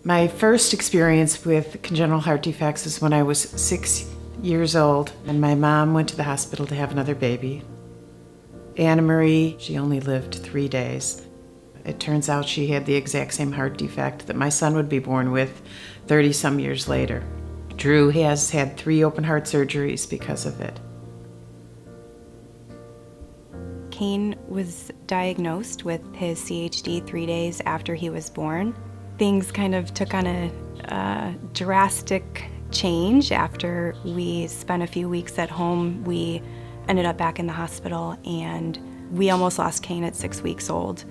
My first experience with congenital heart defects is when I was 6 years old, and my mom went to the hospital to have another baby. Anna Marie, she only lived 3 days. It turns out she had the exact same heart defect that my son would be born with 30-some years later. Drew has had 3 open heart surgeries because of it. Kane was diagnosed with his CHD 3 days after he was born. Things kind of took on a drastic change after we spent a few weeks at home. We ended up back in the hospital, and we almost lost Kane at 6 weeks old.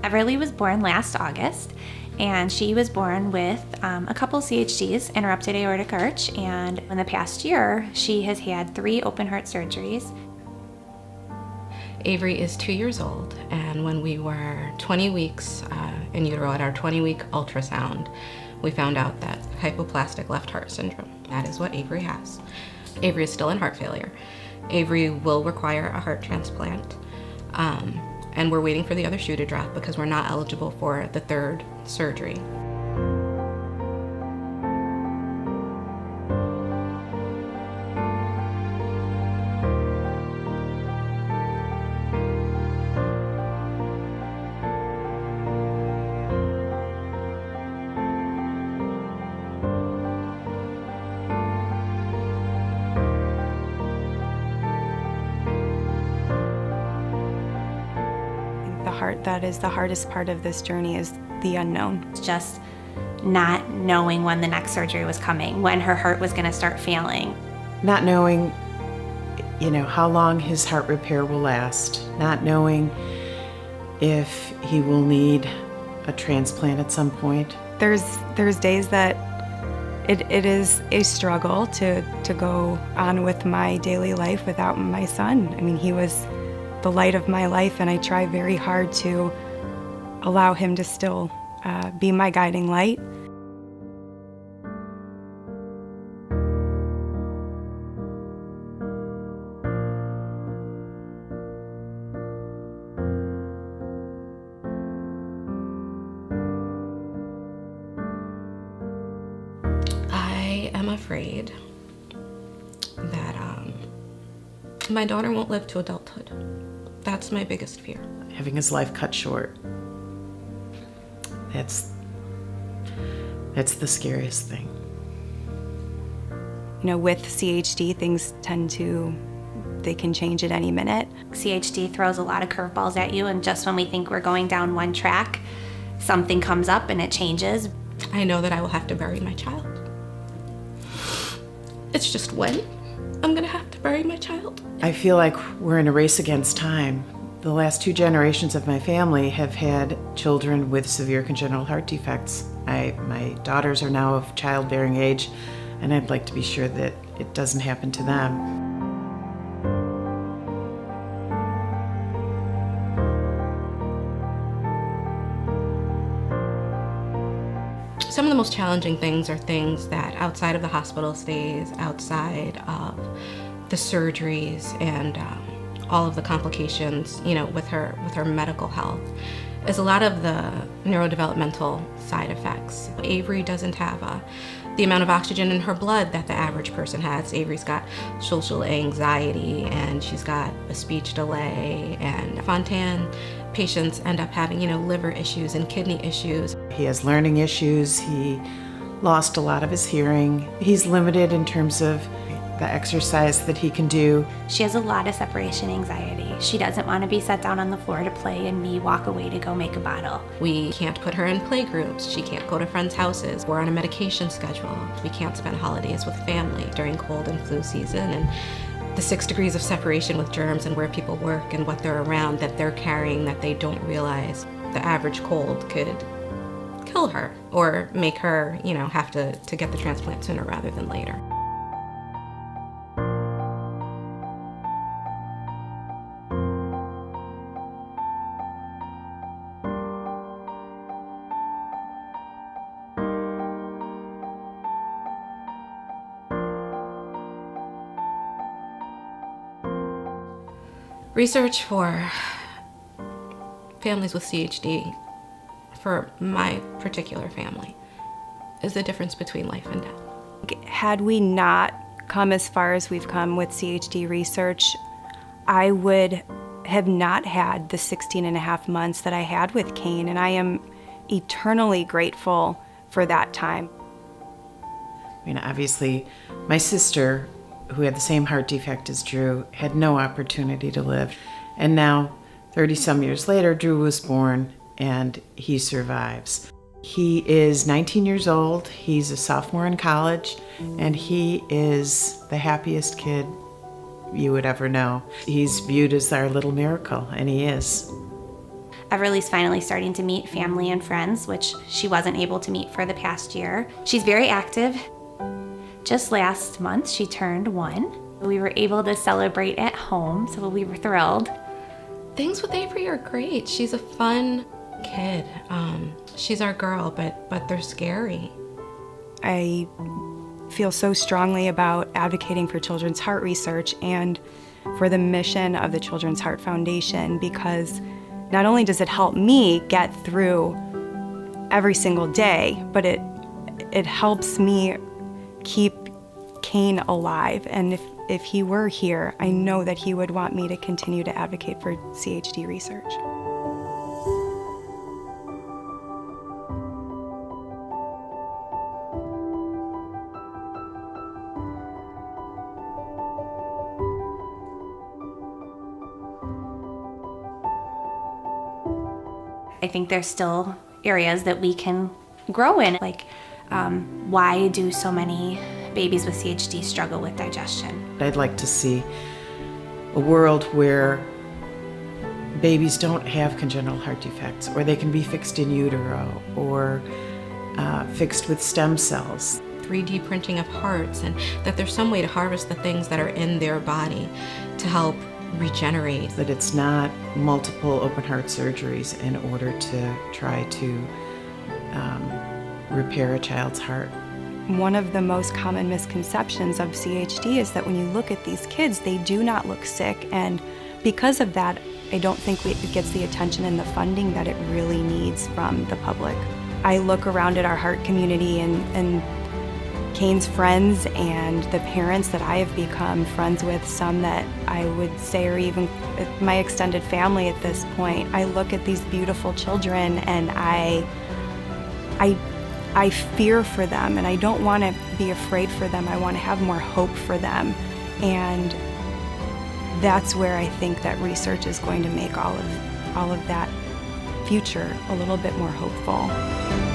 Everly was born last August, and she was born with a couple CHDs, interrupted aortic arch, and in the past year, she has had 3 open heart surgeries. Avery is 2 years old, and when we were 20 weeks in utero at our 20-week ultrasound, we found out that hypoplastic left heart syndrome. That is what Avery has. Avery is still in heart failure. Avery will require a heart transplant, and we're waiting for the other shoe to drop because we're not eligible for the 3rd surgery. The heart that is the hardest part of this journey is the unknown. It's just not knowing when the next surgery was coming, when her heart was going to start failing. Not knowing, how long his heart repair will last. Not knowing if he will need a transplant at some point. There's days that it is a struggle to go on with my daily life without my son. I mean, he was the light of my life, and I try very hard to allow him to still be my guiding light. I am afraid that my daughter won't live to adulthood. That's my biggest fear. Having his life cut short. That's the scariest thing. With CHD, things they can change at any minute. CHD throws a lot of curveballs at you, and just when we think we're going down one track, something comes up and it changes. I know that I will have to bury my child. It's just when I'm gonna have to bury my child. I feel like we're in a race against time. The last 2 generations of my family have had children with severe congenital heart defects. My daughters are now of childbearing age, and I'd like to be sure that it doesn't happen to them. Some of the most challenging things are things that outside of the hospital stays, outside of the surgeries and all of the complications, with her medical health, is a lot of the neurodevelopmental side effects. Avery doesn't have the amount of oxygen in her blood that the average person has. Avery's got social anxiety, and she's got a speech delay, and Fontan patients end up having, liver issues and kidney issues. He has learning issues. He lost a lot of his hearing. He's limited in terms of the exercise that he can do. She has a lot of separation anxiety. She doesn't want to be set down on the floor to play and me walk away to go make a bottle. We can't put her in play groups. She can't go to friends' houses. We're on a medication schedule. We can't spend holidays with family during cold and flu season. And the 6 degrees of separation with germs and where people work and what they're around that they're carrying that they don't realize. The average cold could kill her or make her, have to get the transplant sooner rather than later. Research for families with CHD for my particular family is the difference between life and death. Had we not come as far as we've come with CHD research, I would have not had the 16 and a half months that I had with Kane, and I am eternally grateful for that time. I mean, obviously, my sister, who had the same heart defect as Drew, had no opportunity to live. And now, 30-some years later, Drew was born, and he survives. He is 19 years old, he's a sophomore in college, and he is the happiest kid you would ever know. He's viewed as our little miracle, and he is. Everly's finally starting to meet family and friends, which she wasn't able to meet for the past year. She's very active. Just last month, she turned 1. We were able to celebrate at home, so we were thrilled. Things with Avery are great. She's a fun kid. She's our girl, but they're scary. I feel so strongly about advocating for children's heart research and for the mission of the Children's Heart Foundation, because not only does it help me get through every single day, but it helps me keep Kane alive. And if he were here, I know that he would want me to continue to advocate for CHD research. I think there's still areas that we can grow in, like why do so many babies with CHD struggle with digestion? I'd like to see a world where babies don't have congenital heart defects, or they can be fixed in utero, or fixed with stem cells. 3D printing of hearts, and that there's some way to harvest the things that are in their body to help regenerate. That it's not multiple open heart surgeries in order to try to repair a child's heart. One of the most common misconceptions of CHD is that when you look at these kids, they do not look sick, and because of that, I don't think it gets the attention and the funding that it really needs from the public. I look around at our heart community and Kane's friends and the parents that I have become friends with, some that I would say are even my extended family at this point. I look at these beautiful children and I fear for them, and I don't want to be afraid for them. I want to have more hope for them, and that's where I think that research is going to make all of that future a little bit more hopeful.